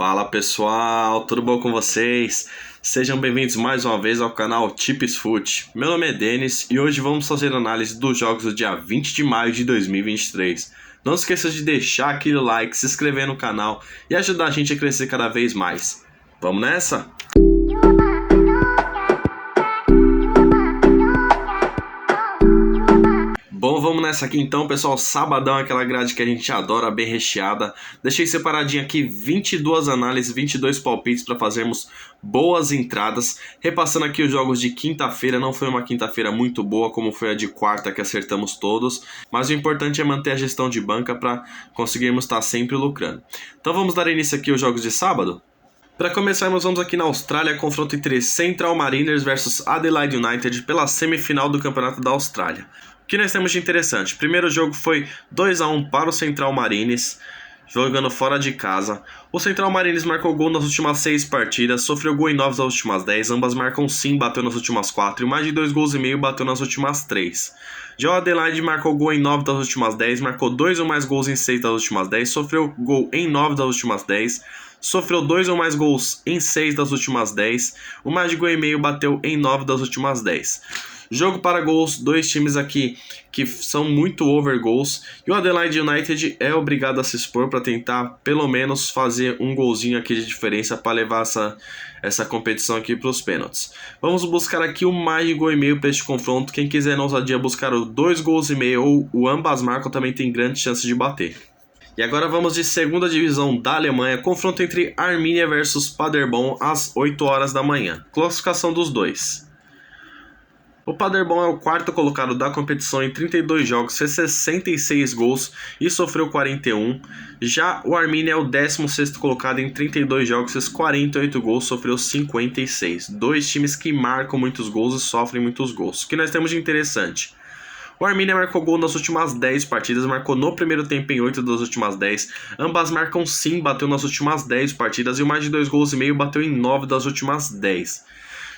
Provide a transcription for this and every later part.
Fala pessoal, tudo bom com vocês? Sejam bem-vindos mais uma vez ao canal Tips Foot. Meu nome é Denis e hoje vamos fazer análise dos jogos do dia 20 de maio de 2023. Não esqueça de deixar aquele like, se inscrever no canal e ajudar a gente a crescer cada vez mais. Vamos nessa? Bom, vamos nessa aqui então, pessoal. Sabadão, aquela grade que a gente adora, bem recheada. Deixei separadinho aqui 22 análises, 22 palpites para fazermos boas entradas. Repassando aqui os jogos de quinta-feira, não foi uma quinta-feira muito boa como foi a de quarta que acertamos todos. Mas o importante é manter a gestão de banca para conseguirmos estar sempre lucrando. Então vamos dar início aqui aos jogos de sábado? Para começarmos, vamos aqui na Austrália, confronto entre Central Mariners versus Adelaide United pela semifinal do Campeonato da Austrália. O que nós temos de interessante? O primeiro jogo foi 2-1 para o Central Mariners, jogando fora de casa. O Central Mariners marcou gol nas últimas 6 partidas, sofreu gol em 9 das últimas 10, ambas marcam sim, bateu nas últimas 4 e mais de 2 gols e meio bateu nas últimas 3. Já o Adelaide marcou gol em 9 das últimas 10, marcou 2 ou mais gols em 6 das últimas 10, sofreu gol em 9 das últimas 10, sofreu 2 ou mais gols em 6 das últimas 10, o mais de gol e meio bateu em 9 das últimas 10. Jogo para gols, dois times aqui que são muito over gols, e o Adelaide United é obrigado a se expor para tentar pelo menos fazer um golzinho aqui de diferença para levar essa competição aqui para os pênaltis. Vamos buscar aqui o mais de gol e meio para este confronto. Quem quiser na ousadia buscar o 2 gols e meio ou o ambas marcam também tem grande chance de bater. E agora vamos de segunda divisão da Alemanha, confronto entre Arminia versus Paderborn às 8 horas da manhã. Classificação dos dois. O Paderborn é o quarto colocado da competição em 32 jogos, fez 66 gols e sofreu 41. Já o Arminia é o 16º colocado em 32 jogos, fez 48 gols, sofreu 56. Dois times que marcam muitos gols e sofrem muitos gols. O que nós temos de interessante? O Arminia marcou gol nas últimas 10 partidas, marcou no primeiro tempo em 8 das últimas 10. Ambas marcam sim, bateu nas últimas 10 partidas e o mais de 2 gols e meio bateu em 9 das últimas 10.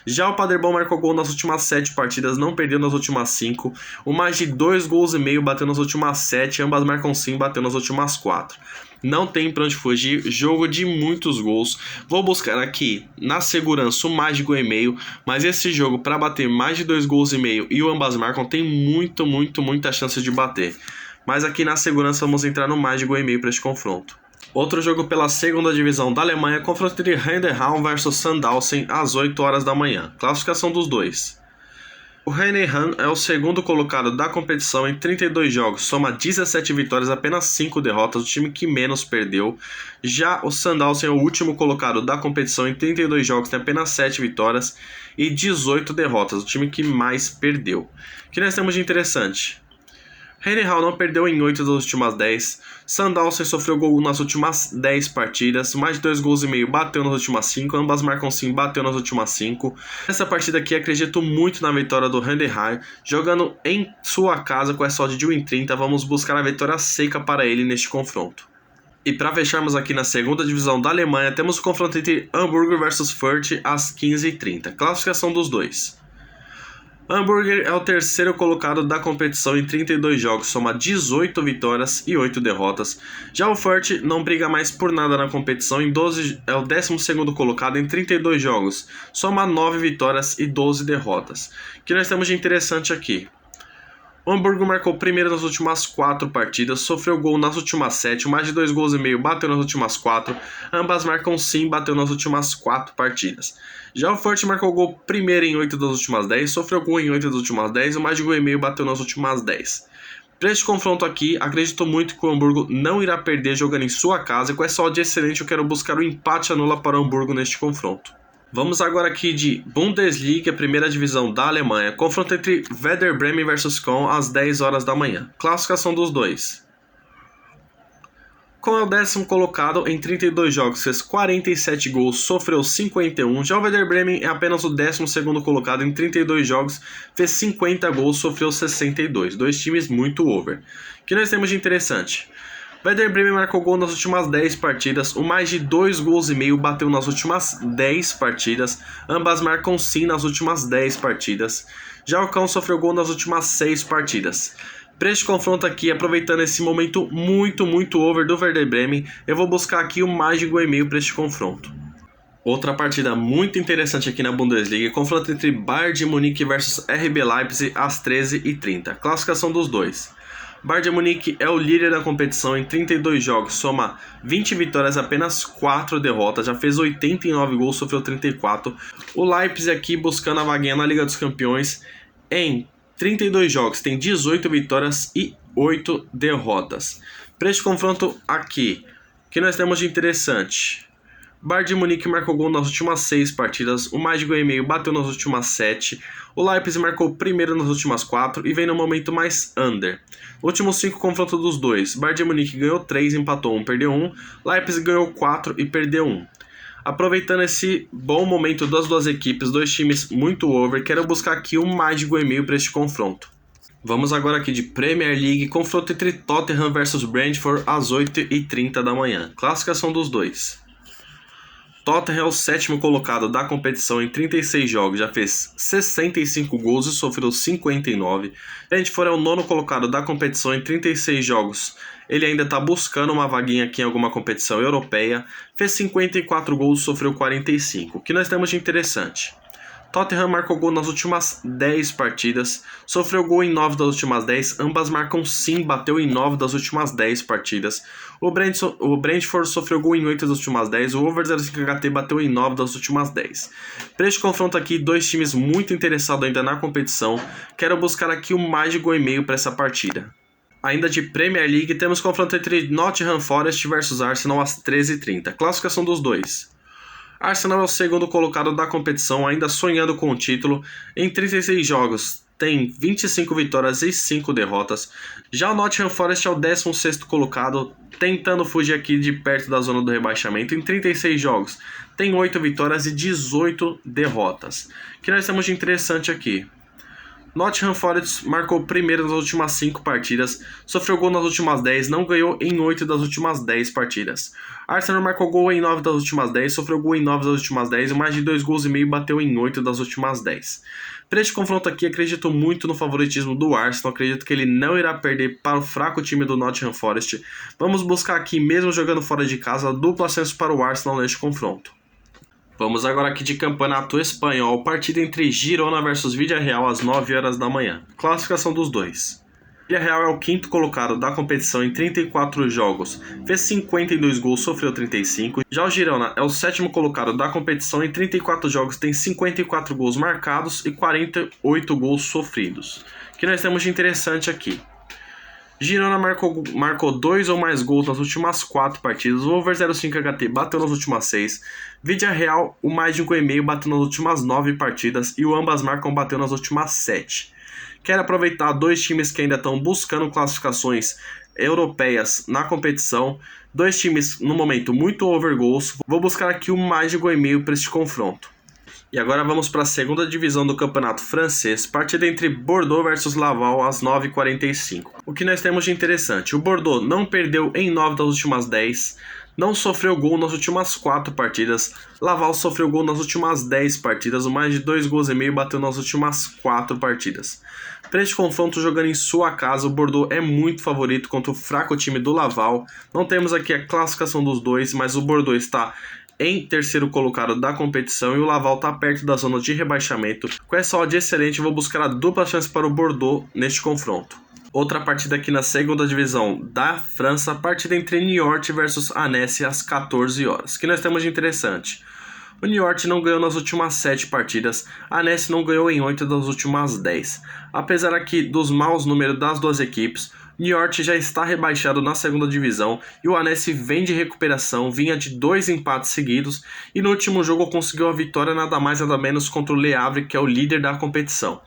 Já o Paderborn marcou gol nas últimas 7 partidas, não perdeu nas últimas 5. O mais de 2 gols e meio bateu nas últimas 7, ambas marcam sim, bateu nas últimas 4. Não tem pra onde fugir, jogo de muitos gols. Vou buscar aqui na segurança o mais de gol e meio, mas esse jogo para bater mais de 2 gols e meio e o ambas marcam tem muita chance de bater. Mas aqui na segurança vamos entrar no mais de gol e meio para este confronto. Outro jogo pela segunda divisão da Alemanha, confronto entre Heidenheim versus Sandhausen às 8 horas da manhã. Classificação dos dois. O Heidenheim é o segundo colocado da competição em 32 jogos, soma 17 vitórias, apenas 5 derrotas, o time que menos perdeu. Já o Sandhausen é o último colocado da competição em 32 jogos, tem apenas 7 vitórias e 18 derrotas, o time que mais perdeu. O que nós temos de interessante? Heidenheim não perdeu em 8 das últimas 10, Sandhausen sofreu gol nas últimas 10 partidas, mais de 2 gols e meio bateu nas últimas 5, ambas marcam sim, bateu nas últimas 5. Nessa partida aqui acredito muito na vitória do Heidenheim, jogando em sua casa com essa odd de 1,30, vamos buscar a vitória seca para ele neste confronto. E para fecharmos aqui na segunda divisão da Alemanha, temos o confronto entre Hamburger versus Fürth às 15h30, classificação dos dois. Hamburger é o terceiro colocado da competição em 32 jogos, soma 18 vitórias e 8 derrotas. Já o Fürth não briga mais por nada na competição, é o 12º colocado em 32 jogos, soma 9 vitórias e 12 derrotas. O que nós temos de interessante aqui? O Hamburgo marcou primeiro nas últimas 4 partidas, sofreu gol nas últimas 7, mais de 2 gols e meio bateu nas últimas 4, ambas marcam sim, bateu nas últimas 4 partidas. Já o Fürth marcou gol primeiro em 8 das últimas 10, sofreu gol em 8 das últimas 10, o mais de gol e meio bateu nas últimas 10. Para este confronto aqui, acredito muito que o Hamburgo não irá perder jogando em sua casa, e com essa odd excelente eu quero buscar o empate anula para o Hamburgo neste confronto. Vamos agora aqui de Bundesliga, primeira divisão da Alemanha, confronto entre Werder Bremen versus Köln às 10 horas da manhã. Classificação dos dois. Köln é o 10º colocado em 32 jogos, fez 47 gols, sofreu 51. Já o Werder Bremen é apenas o 12º colocado em 32 jogos, fez 50 gols, sofreu 62. Dois times muito over. O que nós temos de interessante? Werder Bremen marcou gol nas últimas 10 partidas, o mais de 2 gols e meio bateu nas últimas 10 partidas, ambas marcam sim nas últimas 10 partidas. Já o Köln sofreu gol nas últimas 6 partidas. Para este confronto aqui, aproveitando esse momento muito over do Werder Bremen, eu vou buscar aqui o mais de 1,5 para este confronto. Outra partida muito interessante aqui na Bundesliga, confronto entre Bayern de Munique versus RB Leipzig às 13h30. Classificação dos dois. Bayern de Munique é o líder da competição em 32 jogos, soma 20 vitórias, apenas 4 derrotas, já fez 89 gols, sofreu 34. O Leipzig aqui buscando a vaguinha na Liga dos Campeões em 32 jogos, tem 18 vitórias e 8 derrotas. Para este confronto aqui, o que nós temos de interessante? Bayern de Munique marcou gol nas últimas 6 partidas, o mais de 1,5 bateu nas últimas 7, o Leipzig marcou primeiro nas últimas 4 e vem no momento mais under. Últimos 5 confrontos dos dois, Bayern de Munique ganhou 3, empatou 1, perdeu 1, Leipzig ganhou 4 e perdeu 1. Aproveitando esse bom momento das duas equipes, dois times muito over, quero buscar aqui o mais de 1,5 para este confronto. Vamos agora aqui de Premier League, confronto entre Tottenham versus Brentford às 8h30 da manhã. Classificação dos dois. Tottenham é o 7º colocado da competição em 36 jogos, já fez 65 gols e sofreu 59. Brentford é o 9º colocado da competição em 36 jogos, ele ainda está buscando uma vaguinha aqui em alguma competição europeia, fez 54 gols e sofreu 45. O que nós temos de interessante? Tottenham marcou gol nas últimas 10 partidas, sofreu gol em 9 das últimas 10, ambas marcam sim, bateu em 9 das últimas 10 partidas. O Brentford sofreu gol em 8 das últimas 10, o Over 05 HT bateu em 9 das últimas 10. Para este confronto aqui, dois times muito interessados ainda na competição, quero buscar aqui o mais de 1,5 para essa partida. Ainda de Premier League, temos confronto entre Nottingham Forest versus Arsenal às 13h30. Classificação dos dois. Arsenal é o 2º colocado da competição, ainda sonhando com o título. Em 36 jogos, tem 25 vitórias e 5 derrotas. Já o Nottingham Forest é o 16º colocado, tentando fugir aqui de perto da zona do rebaixamento. Em 36 jogos, tem 8 vitórias e 18 derrotas. O que nós temos de interessante aqui? Nottingham Forest marcou primeiro nas últimas 5 partidas, sofreu gol nas últimas 10, não ganhou em 8 das últimas 10 partidas. Arsenal marcou gol em 9 das últimas 10, sofreu gol em 9 das últimas 10 e mais de 2 gols e meio bateu em 8 das últimas 10. Para este confronto aqui, acredito muito no favoritismo do Arsenal, acredito que ele não irá perder para o fraco time do Nottingham Forest. Vamos buscar aqui, mesmo jogando fora de casa, dupla chance para o Arsenal neste confronto. Vamos agora aqui de Campeonato Espanhol, partida entre Girona versus Villarreal às 9h da manhã. Classificação dos dois. Villarreal é o 5º colocado da competição em 34 jogos, fez 52 gols, sofreu 35. Já o Girona é o 7º colocado da competição em 34 jogos, tem 54 gols marcados e 48 gols sofridos. O que nós temos de interessante aqui? Girona marcou 2 ou mais gols nas últimas 4 partidas, o Over 05 HT bateu nas últimas 6, Villarreal o mais de 1,5 bateu nas últimas 9 partidas e o ambas marcam bateu nas últimas 7. Quero aproveitar dois times que ainda estão buscando classificações europeias na competição, dois times no momento muito over gols, vou buscar aqui o mais de 1,5 para este confronto. E agora vamos para a 2ª divisão do campeonato francês, partida entre Bordeaux versus Laval às 9h45. O que nós temos de interessante? O Bordeaux não perdeu em 9 das últimas 10, não sofreu gol nas últimas 4 partidas, Laval sofreu gol nas últimas 10 partidas, o mais de 2 gols e meio bateu nas últimas 4 partidas. Para este confronto, jogando em sua casa, o Bordeaux é muito favorito contra o fraco time do Laval. Não temos aqui a classificação dos dois, mas o Bordeaux está em 3º colocado da competição e o Laval está perto da zona de rebaixamento. Com essa odd excelente, vou buscar a dupla chance para o Bordeaux neste confronto. Outra partida aqui na 2ª divisão da França, partida entre Niort versus Annecy às 14h. O que nós temos de interessante? O Niort não ganhou nas últimas 7 partidas, a Annecy não ganhou em 8 das últimas 10. Apesar aqui dos maus números das duas equipes, Niort já está rebaixado na 2ª divisão e o Annecy vem de recuperação, vinha de 2 empates seguidos e no último jogo conseguiu a vitória nada mais nada menos contra o Le Havre, que é o líder da competição.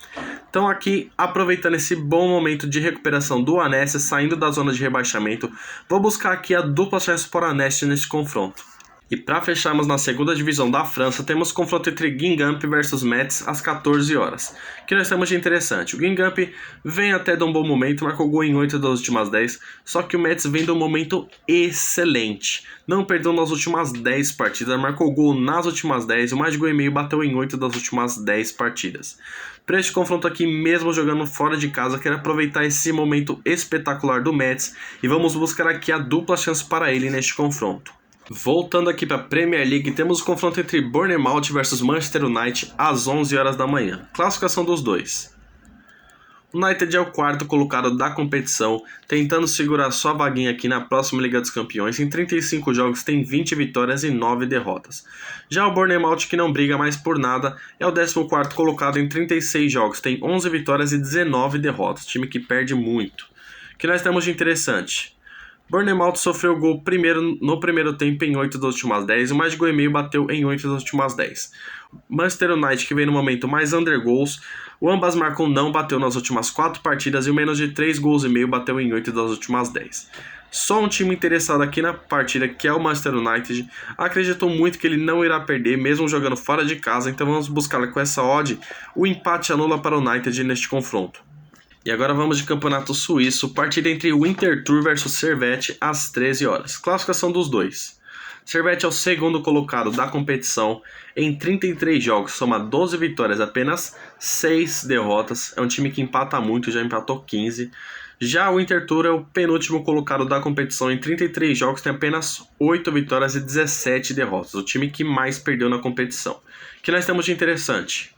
Então aqui, aproveitando esse bom momento de recuperação do Annecy, saindo da zona de rebaixamento, vou buscar aqui a dupla chance para o Annecy nesse confronto. E para fecharmos na segunda divisão da França, temos o confronto entre Guingamp versus Metz às 14 horas. O que nós temos de interessante? O Guingamp vem até de um bom momento, marcou gol em 8 das últimas 10, só que o Metz vem de um momento excelente. Não perdeu nas últimas 10 partidas, marcou gol nas últimas 10, o mais de gol e meio bateu em 8 das últimas 10 partidas. Para este confronto aqui, mesmo jogando fora de casa, quero aproveitar esse momento espetacular do Metz e vamos buscar aqui a dupla chance para ele neste confronto. Voltando aqui para a Premier League, temos o confronto entre Bournemouth versus Manchester United às 11 horas da manhã. Classificação dos dois. O United é o quarto colocado da competição, tentando segurar sua vaguinha aqui na próxima Liga dos Campeões. Em 35 jogos tem 20 vitórias e 9 derrotas. Já o Bournemouth, que não briga mais por nada, é o 14º colocado em 36 jogos, tem 11 vitórias e 19 derrotas, time que perde muito. O que nós temos de interessante? Bournemouth sofreu gol no primeiro tempo em 8 das últimas 10, o mais de gol e meio bateu em 8 das últimas 10. Manchester United, que vem no momento mais under goals, o ambas marcam não bateu nas últimas 4 partidas e o menos de 3 gols e meio bateu em 8 das últimas 10. Só um time interessado aqui na partida, que é o Manchester United, acreditou muito que ele não irá perder, mesmo jogando fora de casa, então vamos buscar com essa odd o empate anula para o United neste confronto. E agora vamos de campeonato suíço, partida entre Winterthur versus Servette às 13 horas. Classificação dos dois. Servette é o segundo colocado da competição, em 33 jogos, soma 12 vitórias, apenas 6 derrotas. É um time que empata muito, já empatou 15. Já o Winterthur é o penúltimo colocado da competição, em 33 jogos, tem apenas 8 vitórias e 17 derrotas. O time que mais perdeu na competição. O que nós temos de interessante?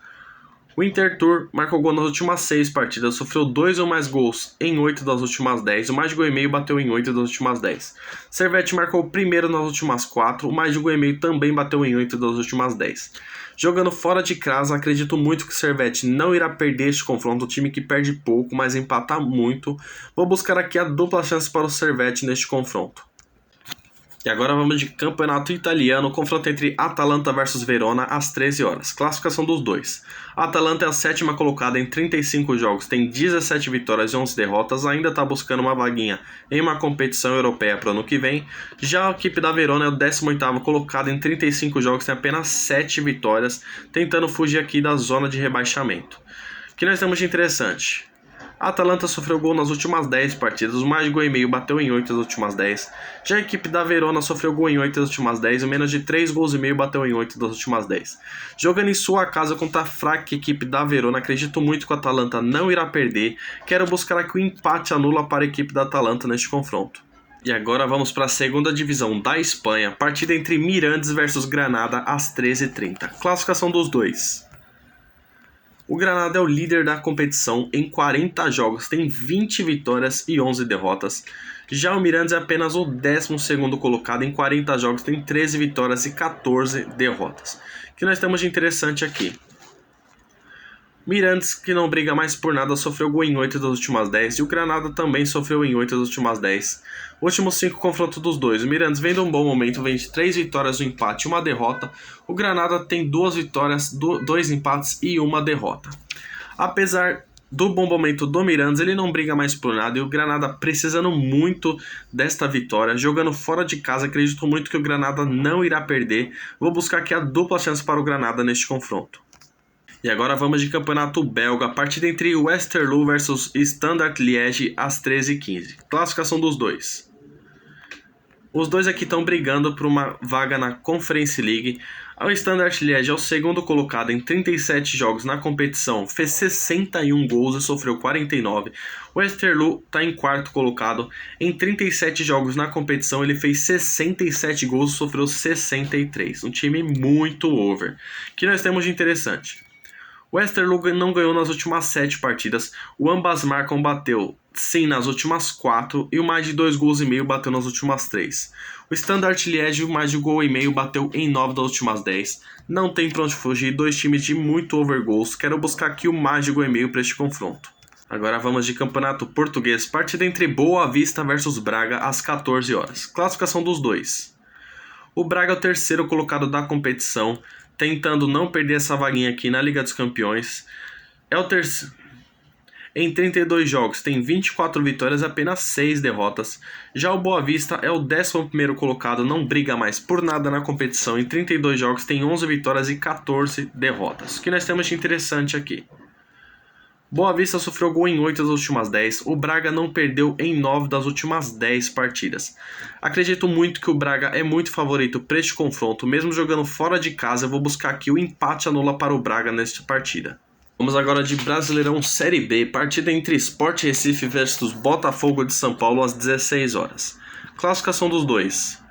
O Winterthur marcou gol nas últimas 6 partidas, sofreu 2 ou mais gols em 8 das últimas 10, o mais de gol e meio bateu em 8 das últimas 10. Servette marcou o primeiro nas últimas 4, o mais de gol e meio também bateu em 8 das últimas 10. Jogando fora de casa, acredito muito que o Servette não irá perder este confronto, um time que perde pouco, mas empata muito. Vou buscar aqui a dupla chance para o Servette neste confronto. E agora vamos de campeonato italiano, confronto entre Atalanta versus Verona às 13 horas. Classificação dos dois. A Atalanta é a sétima colocada em 35 jogos, tem 17 vitórias e 11 derrotas, ainda está buscando uma vaguinha em uma competição europeia para o ano que vem. Já a equipe da Verona é o 18º colocado em 35 jogos, tem apenas 7 vitórias, tentando fugir aqui da zona de rebaixamento. O que nós temos de interessante? A Atalanta sofreu gol nas últimas 10 partidas, o mais de gol e meio bateu em 8 das últimas 10. Já a equipe da Verona sofreu gol em 8 das últimas 10, o menos de 3 gols e meio bateu em 8 das últimas 10. Jogando em sua casa contra a fraca equipe da Verona, acredito muito que a Atalanta não irá perder. Quero buscar aqui o empate anula para a equipe da Atalanta neste confronto. E agora vamos para a segunda divisão da Espanha, partida entre Mirandes versus Granada às 13h30. Classificação dos dois. O Granada é o líder da competição em 40 jogos, tem 20 vitórias e 11 derrotas. Já o Mirandes é apenas o 12º colocado em 40 jogos, tem 13 vitórias e 14 derrotas. O que nós temos de interessante aqui? Mirandes, que não briga mais por nada, sofreu gol em 8 das últimas 10 e o Granada também sofreu em 8 das últimas 10. Últimos 5 confrontos dos dois. O Mirandes vem de um bom momento, vem de 3 vitórias, um empate e uma derrota. O Granada tem 2 vitórias, 2 empates e uma derrota. Apesar do bom momento do Mirandes, ele não briga mais por nada e o Granada precisando muito desta vitória, jogando fora de casa, acredito muito que o Granada não irá perder. Vou buscar aqui a dupla chance para o Granada neste confronto. E agora vamos de campeonato belga, partida entre Westerlo versus Standard Liège às 13h15. Classificação dos dois. Os dois aqui estão brigando por uma vaga na Conference League. O Standard Liège é o segundo colocado em 37 jogos na competição, fez 61 gols e sofreu 49. O Westerlo está em quarto colocado, em 37 jogos na competição ele fez 67 gols e sofreu 63. Um time muito over. O que nós temos de interessante? O Westerlo não ganhou nas últimas 7 partidas, o ambas marcam bateu sim nas últimas 4 e o mais de 2 gols e meio bateu nas últimas 3. O Standard Liège, o mais de gol e meio bateu em 9 das últimas 10. Não tem pra onde fugir, dois times de muito over goals. Quero buscar aqui o mais de gol e meio para este confronto. Agora vamos de campeonato português, partida entre Boa Vista versus Braga às 14 horas. Classificação dos dois. O Braga é o terceiro colocado da competição, tentando não perder essa vaguinha aqui na Liga dos Campeões. em 32 jogos tem 24 vitórias e apenas 6 derrotas. Já o Boa Vista é o 11º colocado, não briga mais por nada na competição. Em 32 jogos tem 11 vitórias e 14 derrotas. O que nós temos de interessante aqui? Boa Vista sofreu gol em 8 das últimas 10, o Braga não perdeu em 9 das últimas 10 partidas. Acredito muito que o Braga é muito favorito para este confronto, mesmo jogando fora de casa. Eu vou buscar aqui o empate anula para o Braga nesta partida. Vamos agora de Brasileirão Série B, partida entre Sport Recife versus Botafogo de São Paulo às 16 horas. Classificação dos dois.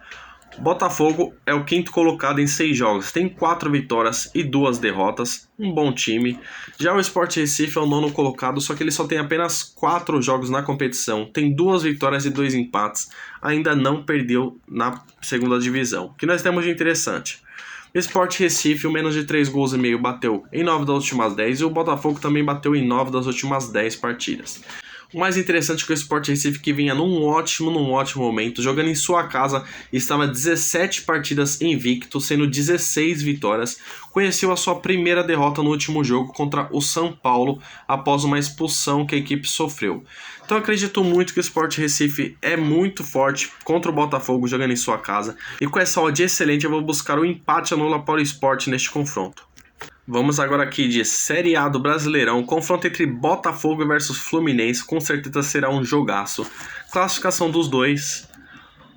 Botafogo é o 5º colocado em 6 jogos, tem 4 vitórias e 2 derrotas, um bom time. Já o Sport Recife é o 9º colocado, só que ele só tem apenas 4 jogos na competição, tem 2 vitórias e 2 empates, ainda não perdeu na segunda divisão. O que nós temos de interessante? O Sport Recife, o menos de 3 gols e meio, bateu em 9 das últimas 10 e o Botafogo também bateu em 9 das últimas 10 partidas. O mais interessante é que o Sport Recife, que vinha num ótimo momento, jogando em sua casa, estava 17 partidas invicto, sendo 16 vitórias, conheceu a sua primeira derrota no último jogo contra o São Paulo, após uma expulsão que a equipe sofreu. Então acredito muito que o Sport Recife é muito forte contra o Botafogo, jogando em sua casa, e com essa odd excelente eu vou buscar o empate anula para o Sport neste confronto. Vamos agora aqui de Série A do Brasileirão, confronto entre Botafogo versus Fluminense, com certeza será um jogaço. Classificação dos dois.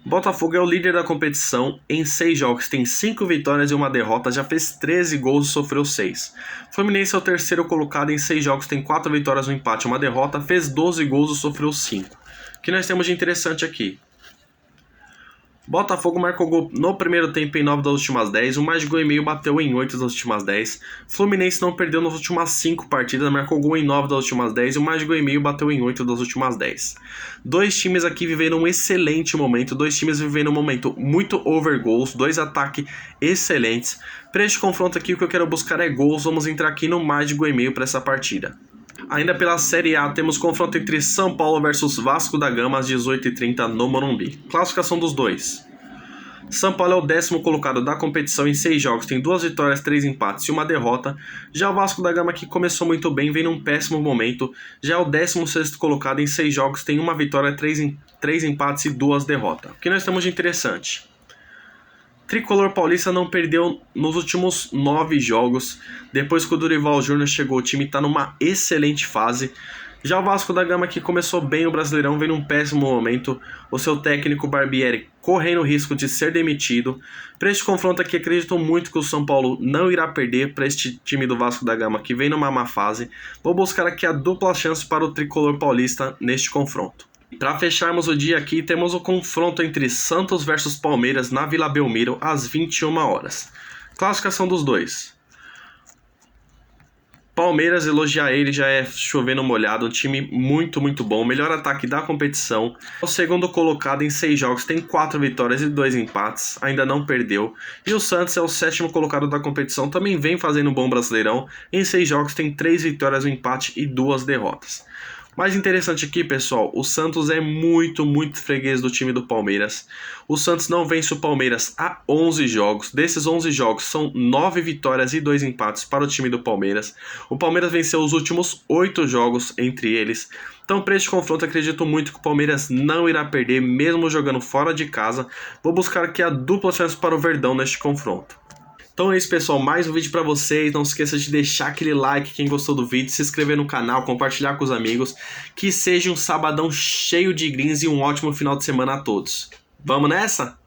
Botafogo é o líder da competição, em 6 jogos tem 5 vitórias e 1 derrota, já fez 13 gols e sofreu 6. Fluminense é o 3º colocado, em 6 jogos tem 4 vitórias, 1 empate e 1 derrota, fez 12 gols e sofreu 5. O que nós temos de interessante aqui? Botafogo marcou gol no primeiro tempo em 9 das últimas 10, o mais de gol e meio bateu em 8 das últimas 10. Fluminense não perdeu nas últimas 5 partidas, marcou gol em 9 das últimas 10 e o mais de gol e meio bateu em 8 das últimas 10. Dois times aqui vivendo um excelente momento, dois times vivendo um momento muito over goals, 2 ataques excelentes. Para este confronto aqui o que eu quero buscar é gols, vamos entrar aqui no mais de gol e meio para essa partida. Ainda pela Série A, temos confronto entre São Paulo versus Vasco da Gama às 18h30 no Morumbi. Classificação dos dois. São Paulo é o 10º colocado da competição, em 6 jogos tem 2 vitórias, 3 empates e 1 derrota. Já o Vasco da Gama, que começou muito bem, vem num péssimo momento, já é o 16º colocado, em 6 jogos tem 1 vitória, 3 empates e 2 derrotas. O que nós temos de interessante? Tricolor paulista não perdeu nos últimos 9 jogos. Depois que o Dorival Júnior chegou, o time está numa excelente fase. Já o Vasco da Gama, que começou bem o Brasileirão, vem num péssimo momento. O seu técnico Barbieri correndo o risco de ser demitido. Para este confronto aqui, acredito muito que o São Paulo não irá perder para este time do Vasco da Gama, que vem numa má fase. Vou buscar aqui a dupla chance para o Tricolor paulista neste confronto. Para fecharmos o dia aqui, temos o confronto entre Santos versus Palmeiras na Vila Belmiro às 21 horas. Classificação dos dois. Palmeiras, elogiar ele, já é chovendo molhado, um time muito bom, melhor ataque da competição. O 2º colocado em 6 jogos tem 4 vitórias e 2 empates, ainda não perdeu. E o Santos é o 7º colocado da competição, também vem fazendo um bom Brasileirão. Em 6 jogos tem 3 vitórias, 1 empate e 2 derrotas. Mais interessante aqui, pessoal, o Santos é muito freguês do time do Palmeiras. O Santos não vence o Palmeiras há 11 jogos. Desses 11 jogos, são 9 vitórias e 2 empates para o time do Palmeiras. O Palmeiras venceu os últimos 8 jogos entre eles. Então, para este confronto, acredito muito que o Palmeiras não irá perder, mesmo jogando fora de casa. Vou buscar aqui a dupla chance para o Verdão neste confronto. Então é isso, pessoal, mais um vídeo pra vocês. Não se esqueça de deixar aquele like quem gostou do vídeo, se inscrever no canal, compartilhar com os amigos. Que seja um sabadão cheio de greens e um ótimo final de semana a todos. Vamos nessa?